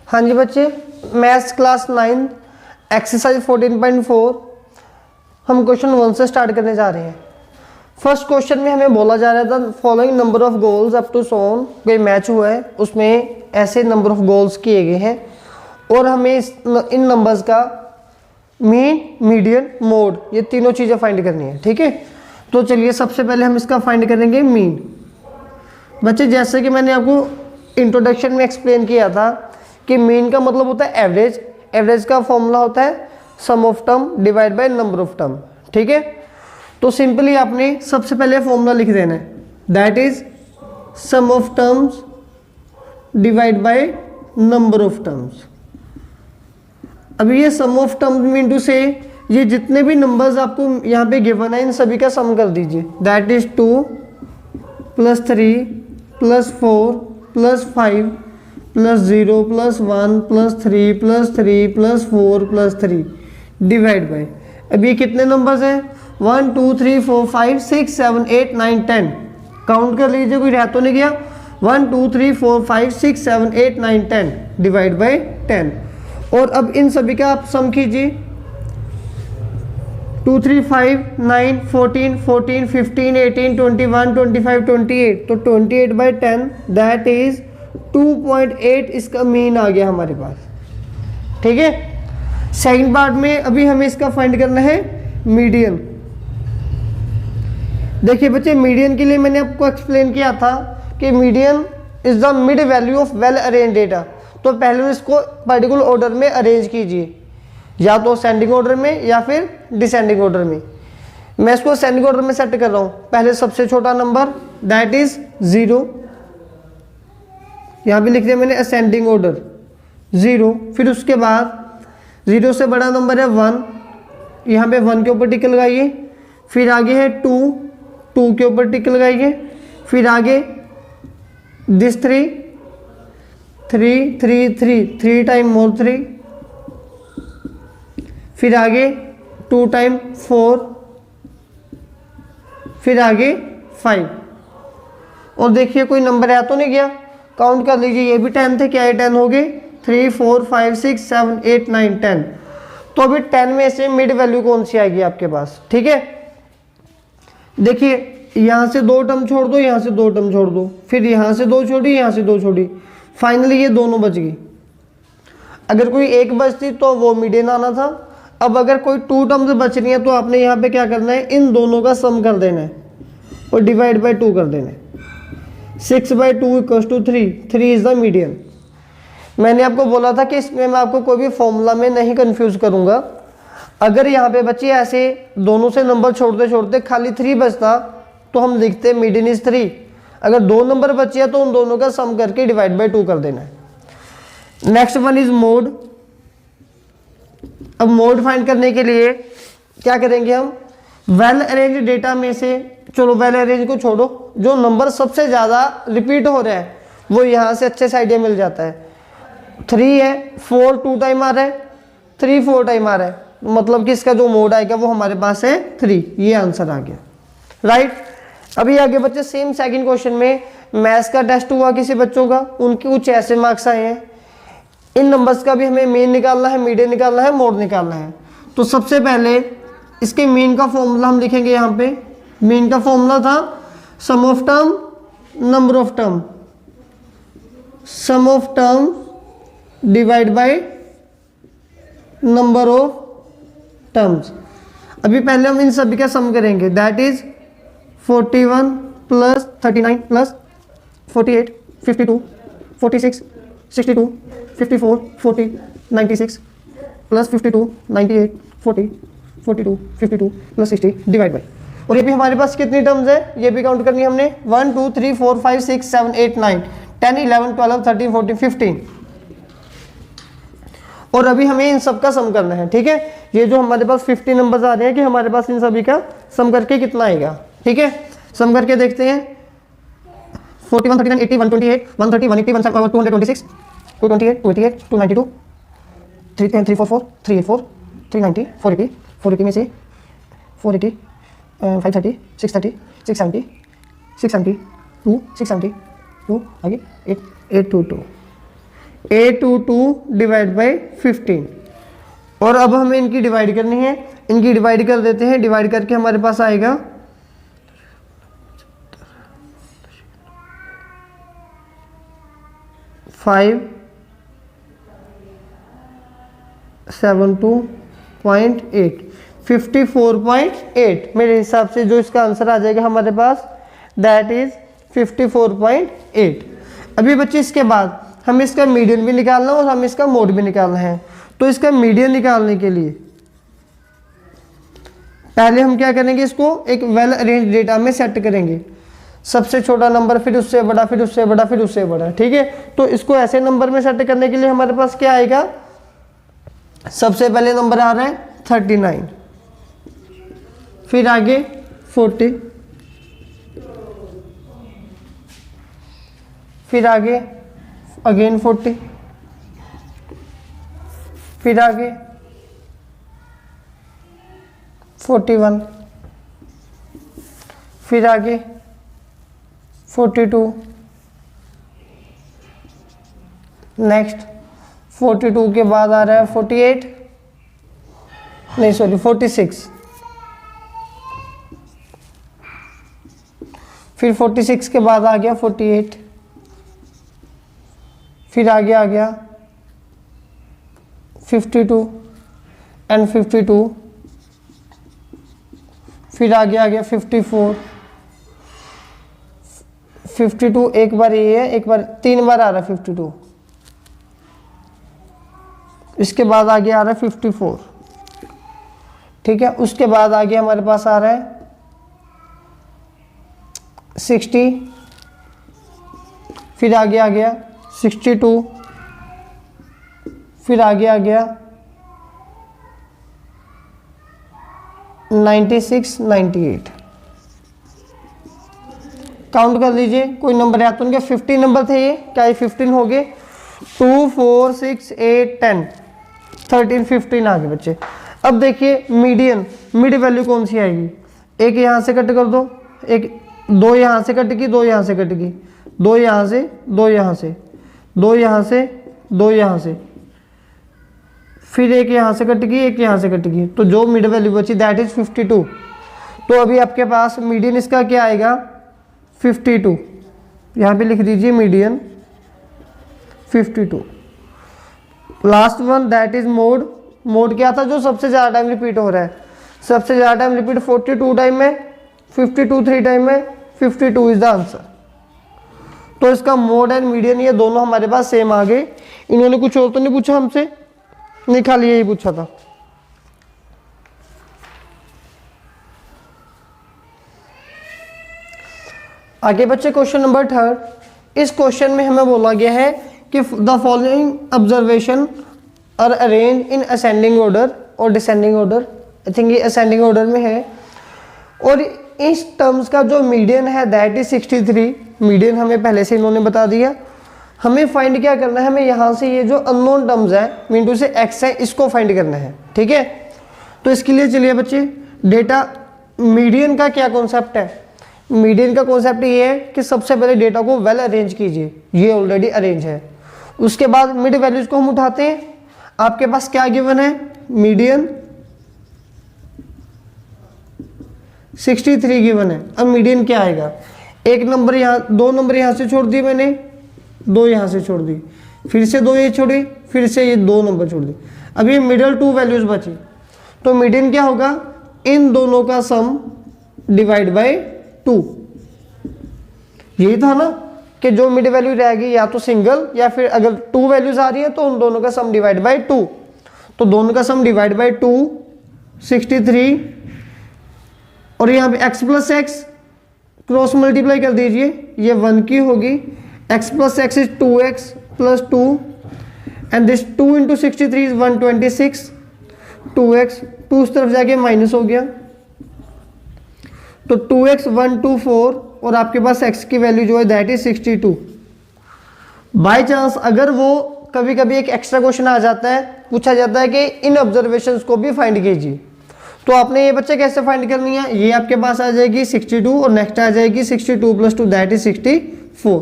हाँ जी बच्चे, maths class 9 exercise 14.4 हम क्वेश्चन 1 से स्टार्ट करने जा रहे हैं। फर्स्ट क्वेश्चन में हमें बोला जा रहा था following number of goals up to soon, कोई मैच हुआ है उसमें ऐसे नंबर ऑफ गोल्स किए गए हैं और हमें इन नंबर्स का मीन, मीडियन, मोड ये तीनों चीज़ें फाइंड करनी है। ठीक है, तो चलिए सबसे पहले हम इसका फाइंड करेंगे मीन। बच्चे जैसे कि मैंने आपको इंट्रोडक्शन में एक्सप्लेन किया था कि मीन का मतलब होता है एवरेज। एवरेज का फॉर्मूला होता है sum of term divide by number of term. ठीक है, तो सिंपली आपने सबसे पहले फॉर्मूला लिख देना है, that is sum of terms divide by number of terms. अभी ये sum of terms mean to say ये जितने भी नंबर्स आपको यहाँ पे गिवन है इन सभी का सम कर दीजिए, दैट इज 2 + 3 + 4 + 5 + 0 + 1 + 3 + 3 + 4 + 3 डिवाइड बाय। अब ये कितने नंबर्स हैं 1 2 3 4 5 6 7 8 9 10। काउंट कर लीजिए, कोई रह तो नहीं गया। 1 2 3 4 5 6 7 8 9 10 डिवाइड बाय 10। और अब इन सभी का आप सम कीजिए, 2 3 5 9 14 14 15 18 21 25 28, तो 28 बाय 10 दैट इज 2.8 इसका मीन आ गया हमारे पास। ठीक है, सेकंड पार्ट में अभी हमें इसका फाइंड करना है मीडियन। देखिए बच्चे, मीडियन के लिए मैंने आपको एक्सप्लेन किया था कि median is the mid value of well arrange data. तो पहले इसको पर्टिकुलर ऑर्डर में अरेंज कीजिए, या तो असेंडिंग ऑर्डर में या फिर डिसेंडिंग ऑर्डर में। मैं इसको असेंडिंग ऑर्डर में सेट कर रहा हूँ। पहले सबसे छोटा नंबर दैट इज 0, यहाँ भी लिख दिया मैंने असेंडिंग ऑर्डर 0। फिर उसके बाद 0 से बड़ा नंबर है 1, यहाँ पे 1 के ऊपर टिक लगाइए। फिर आगे है 2, 2 के ऊपर टिक लगाइए। फिर आगे दिस 3 3 3 3 3 टाइम मोर 3। फिर आगे 2 टाइम 4, फिर आगे 5। और देखिए कोई नंबर है तो नहीं गया, काउंट कर लीजिए, ये भी 10 थे, क्या ये 10 हो गए 3 4 5 6 7 8 9 10। तो अभी 10 में से मिड वैल्यू कौन सी आएगी आपके पास। ठीक है, देखिए यहाँ से 2 टर्म छोड़ दो, यहाँ से 2 टर्म छोड़ दो, फिर यहाँ से 2 छोड़ी, यहाँ से 2 छोड़ी, फाइनली ये दोनों बच गई। अगर कोई एक बचती तो वो मीडियन आना था। अब अगर कोई 2 टर्म्स बच रही है तो आपने यहाँ पे क्या करना है, इन दोनों का सम कर देना है और डिवाइड बाय 2 कर देना है। 6 बाय 2 = 3, 3 इज द मीडियन। मैंने आपको बोला था कि इसमें मैं आपको कोई भी फॉर्मूला में नहीं कंफ्यूज करूंगा। अगर यहाँ पे बच्चे ऐसे दोनों से नंबर छोड़ते छोड़ते खाली 3 बचता तो हम लिखते मीडियन इज 3। अगर 2 नंबर बचे हैं तो उन दोनों का सम करके डिवाइड बाय 2 कर देना है। Next one is mode. अब मोड फाइंड करने के लिए क्या करेंगे हम, वेल अरेंज डेटा में से, चलो वेल अरेंज को छोड़ो, जो नंबर सबसे ज़्यादा रिपीट हो रहा है वो यहाँ से अच्छे से आइडिया मिल जाता है। 3 है, 4 2 टाइम आ रहा है, 3 4 टाइम आ रहा है, मतलब कि इसका जो मोड आएगा वो हमारे पास है 3। ये आंसर आ गया, राइट। अभी आगे बच्चे सेम सेकंड क्वेश्चन में मैथ्स का टेस्ट हुआ किसी बच्चों का, उनके कुछ ऐसे मार्क्स आए हैं। इन नंबर्स का भी हमें मीन निकालना है, मीडियन निकालना है, मोड निकालना है। तो सबसे पहले इसके मीन का फॉर्मूला हम लिखेंगे। यहाँ पे मीन का फॉर्मूला था sum of term number of term, sum of term divide by number of terms. अभी पहले हम इन सभी का सम करेंगे, दैट इज 41 + 39 + 48 52 46 62 54 40 96 + 52 98 40 42 52 + 60 डिवाइड बाय। और ये भी हमारे पास कितनी टर्म्स है ये भी काउंट करनी है हमने, 1 2 3 4 5 6 7 8 9 10 11 12 13 14 15। और अभी हमें इन सब का सम करना है। ठीक है, ये जो हमारे पास 50 नंबर्स आ रहे हैं कि हमारे पास इन सभी का सम करके कितना आएगा। ठीक है, सम करके देखते हैं। 41 39 80 128 130 180 226 228 288 292 344 384 390 480 480 में से 480 530 630 670 670 2 670 2 आगे 8 822 822 डिवाइड बाई 15। और अब हमें इनकी डिवाइड करनी है, इनकी डिवाइड कर देते हैं। डिवाइड करके हमारे पास आएगा 572.8 54.8। मेरे हिसाब से जो इसका आंसर आ जाएगा हमारे पास दैट इज 54.8। अभी बच्चे इसके बाद हमें इसका मीडियन भी निकालना है और हमें इसका मोड भी निकालना है। तो इसका मीडियन निकालने के लिए पहले हम क्या करेंगे, इसको एक वेल अरेंज डेटा में सेट करेंगे। सबसे छोटा नंबर, फिर उससे बड़ा, फिर उससे बड़ा, फिर उससे बड़ा, ठीक है। तो इसको ऐसे नंबर में सेट करने के लिए हमारे पास क्या आएगा, सबसे पहले नंबर आ रहा है 39, फिर आगे 40, फिर आगे अगेन 40, फिर आगे 41, फिर आगे 42, नेक्स्ट 42 के बाद आ रहा है 46, फिर 46 के बाद आ गया 48, फिर आगे आ गया 52 एंड 52, फिर आगे आ गया 54, 52 एक बार ये है, एक बार 3 बार आ रहा है 52। इसके बाद आगे आ रहा है 54, ठीक है। उसके बाद आगे हमारे पास आ रहा है 60, फिर आगे आ गया 62, फिर आगे आ गया 96, 98। काउंट कर लीजिए, कोई नंबर याद तो उनके 15 नंबर थे ये, क्या ये 15 हो गए? 2 4 6 8 10 13 15 आ गए बच्चे। अब देखिए मीडियन, मिड वैल्यू कौन सी आएगी, एक यहाँ से कट कर दो, एक 2 यहाँ से कट की, 2 यहाँ से कट की, 2 यहाँ से, 2 यहाँ से, 2 यहाँ से, 2 यहाँ से, फिर एक यहाँ से कट की, एक यहाँ से कट की, तो जो मिड वैल्यू बची दैट इज 52। तो अभी आपके पास मीडियन इसका क्या आएगा 52, यहाँ पे लिख दीजिए median 52। Last one that is mode, mode क्या था जो सबसे ज़्यादा टाइम रिपीट हो रहा है, सबसे ज़्यादा टाइम रिपीट 42 टाइम में, 52 3 टाइम में, 52 इज द आंसर। तो इसका मोड एंड मीडियन ये दोनों हमारे पास सेम आ गए। इन्होंने कुछ और तो नहीं पूछा हमसे, नहीं खाली यही पूछा था। आगे बच्चे क्वेश्चन नंबर 3। इस क्वेश्चन में हमें बोला गया है कि the following observation are arrange in ascending order और डिसेंडिंग ऑर्डर। आई थिंक ये असेंडिंग ऑर्डर में है। और इस टर्म्स का जो मीडियन है दैट इज 63। मीडियन हमें पहले से इन्होंने बता दिया। हमें फाइंड क्या करना है, हमें यहाँ से ये जो अननोन टर्म्स है मीन टू से एक्स है, इसको फाइंड करना है, ठीक है। तो इसके लिए चलिए बच्चे डेटा मीडियन का क्या कॉन्सेप्ट है, मीडियन का कॉन्सेप्ट ये है कि सबसे पहले डेटा को वेल अरेंज कीजिए, ये ऑलरेडी अरेंज है। उसके बाद मिड वैल्यूज को हम उठाते हैं। आपके पास क्या गिवन है, मीडियन 63 गिवन है। अब मीडियन क्या आएगा, एक नंबर यहाँ, 2 नंबर यहाँ से छोड़ दिए मैंने, 2 यहाँ से छोड़ दी, फिर से 2 ये छोड़ी, फिर से ये 2 नंबर छोड़ दी। अब ये मिडल 2 वैल्यूज बची, तो मीडियन क्या होगा, इन दोनों का सम डिवाइड बाय 2। यही था ना कि जो मिड वैल्यू रहेगी या तो सिंगल या फिर अगर 2 वैल्यूज आ रही है तो उन दोनों का सम डिवाइड बाय 2। तो दोनों का सम डिवाइड बाय 2 63, और यहाँ पे x plus x cross multiply कर दीजिए, ये 1 की होगी। x plus x is 2x plus 2 and this 2 into 63 is 126, 2x 2 उस तरफ जाके माइनस हो गया, तो 2x 124 और आपके पास x की वैल्यू जो है दैट इज 62। बाय चांस अगर वो कभी कभी एक एक्स्ट्रा क्वेश्चन आ जाता है, पूछा जाता है कि इन ऑब्जर्वेशंस को भी फाइंड कीजिए, तो आपने ये बच्चे कैसे फाइंड करनी है, ये आपके पास आ जाएगी 62 और नेक्स्ट आ जाएगी 62 प्लस 2 दैट इज 64।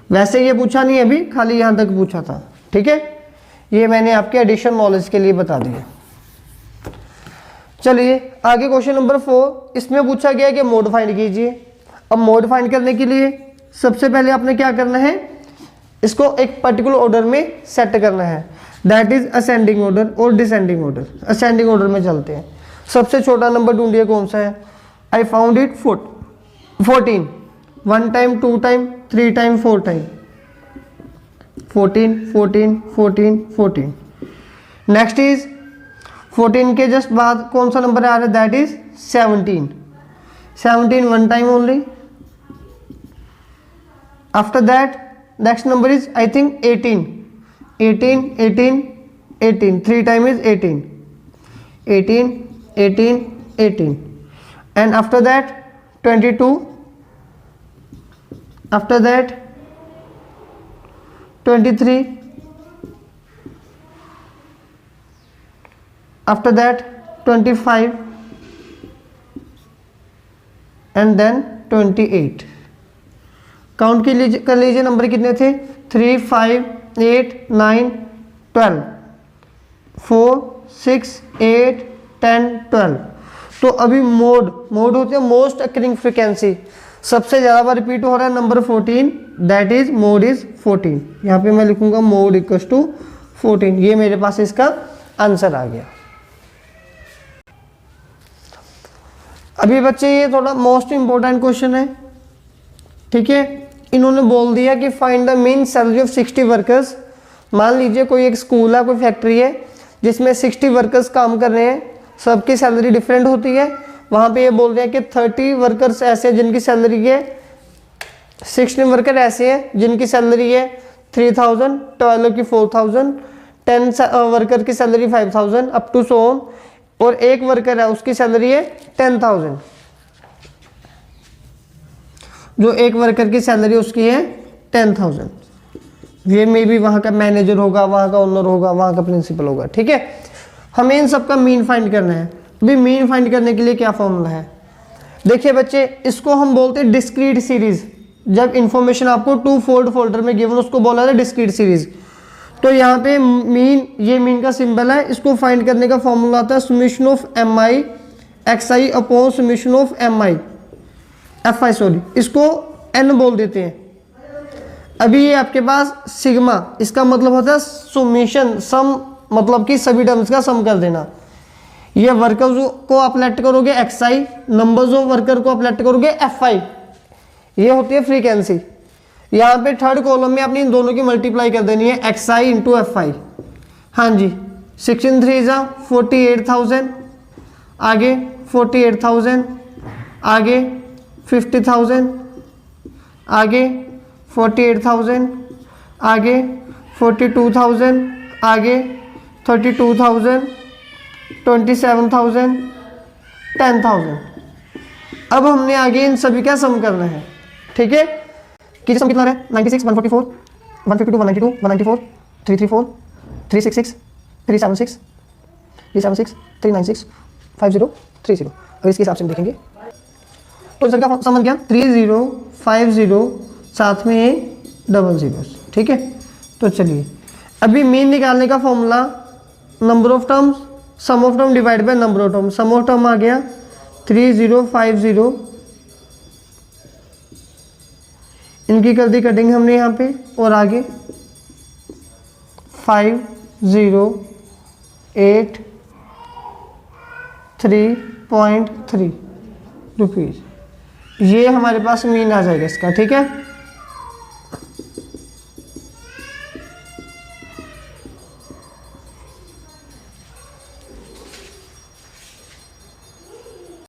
वैसे ये पूछा नहीं अभी, खाली यहाँ तक पूछा था, ठीक है। ये मैंने आपके एडिशन नॉलेज के लिए बता दिया। चलिए आगे क्वेश्चन नंबर 4, इसमें पूछा गया कि मोड फाइंड कीजिए। अब मोड फाइंड करने के लिए सबसे पहले आपने क्या करना है, इसको एक पर्टिकुलर ऑर्डर में सेट करना है, दैट इज असेंडिंग ऑर्डर और डिसेंडिंग ऑर्डर। असेंडिंग ऑर्डर में चलते हैं। सबसे छोटा नंबर ढूंढिए कौन सा है। I found it 14, 1 time, 2 time, 3 time, 4 time, 14 14 14 14। Next is 14 के जस्ट बाद कौन सा नंबर आ रहा है, that is 17, 17 1 time only. After that next number is I think 18, 18 18 18, 3 time is 18, 18 18 18। and after that 22, after that 23, after that 25 and then 28। Count कर लीजिए number कितने थे, 3 5 8 9 12, 4 6 8 10 12। तो अभी मोड होते हैं मोस्ट अकरिंग फ्रीक्वेंसी, सबसे ज़्यादा बार रिपीट हो रहा है number 14, that is mode is 14। यहाँ पे मैं लिखूंगा मोड इक्वल टू 14। ये मेरे पास इसका आंसर आ गया। अभी बच्चे ये थोड़ा मोस्ट इंपॉर्टेंट क्वेश्चन है, ठीक है। इन्होंने बोल दिया कि find the mean salary of 60 workers. मान लीजिए कोई एक स्कूल है, कोई फैक्ट्री है जिसमें 60 वर्कर्स काम कर रहे हैं, सबकी सैलरी डिफरेंट होती है। वहाँ पे ये बोल रहे हैं कि 30 वर्कर्स ऐसे हैं जिनकी सैलरी है, 16 वर्कर ऐसे हैं जिनकी सैलरी है 3000, 12 की 4000, 10 वर्कर की salary 5000 up to so on, और एक वर्कर है उसकी सैलरी है 10,000। जो एक वर्कर की सैलरी उसकी है 10,000। ये मे भी वहाँ का मैनेजर होगा, वहाँ का ओनर होगा, वहाँ का प्रिंसिपल होगा, ठीक है। हमें इन सबका मीन फाइंड करना है। अभी मीन फाइंड करने के लिए क्या फॉर्मूला है, देखिए बच्चे, इसको हम बोलते हैं डिस्क्रीट सीरीज। जब इंफॉर्मेशन आपको 2 फोल्ड फोल्डर में गिवन, उसको बोला था डिस्क्रीट सीरीज। तो यहाँ पे मीन, ये मीन का सिंबल है, इसको फाइंड करने का फॉर्मूला आता है summation of mi xi upon summation of fi sorry, इसको n बोल देते हैं। अभी ये आपके पास सिग्मा, इसका मतलब होता है समेशन, सम मतलब कि सभी टर्म्स का सम कर देना। ये वर्कर्स को आप लेट करोगे xi, नंबर्स ऑफ वर्कर को आप लेट करोगे fi, ये होती है फ्रीक्वेंसी। यहाँ पे थर्ड कॉलम में अपनी इन दोनों की मल्टीप्लाई कर देनी है xi इंटू fi। हाँ जी, 16 3 जा 48,000, आगे 48,000, आगे 50,000, आगे 48,000, आगे 42,000, आगे 32,000, 27,000, 10,000। अब हमने आगे इन सभी का सम करना है, ठीक है। कि सम कितना है, 96 144 152 192 194 334 366 376 376 396 50 30। अब इसके हिसाब से हम देखेंगे तो सर का सम बन गया 3050, साथ में ये डबल जीरोस, ठीक है। तो चलिए अभी मीन निकालने का formula, number of terms, sum of term divide by number of term. Sum of term आ गया 3050, इनकी कर दी कटिंग हमने यहाँ पे, और आगे 5,083.3 रुपीज़। ये हमारे पास मीन आ जाएगा इसका, ठीक है।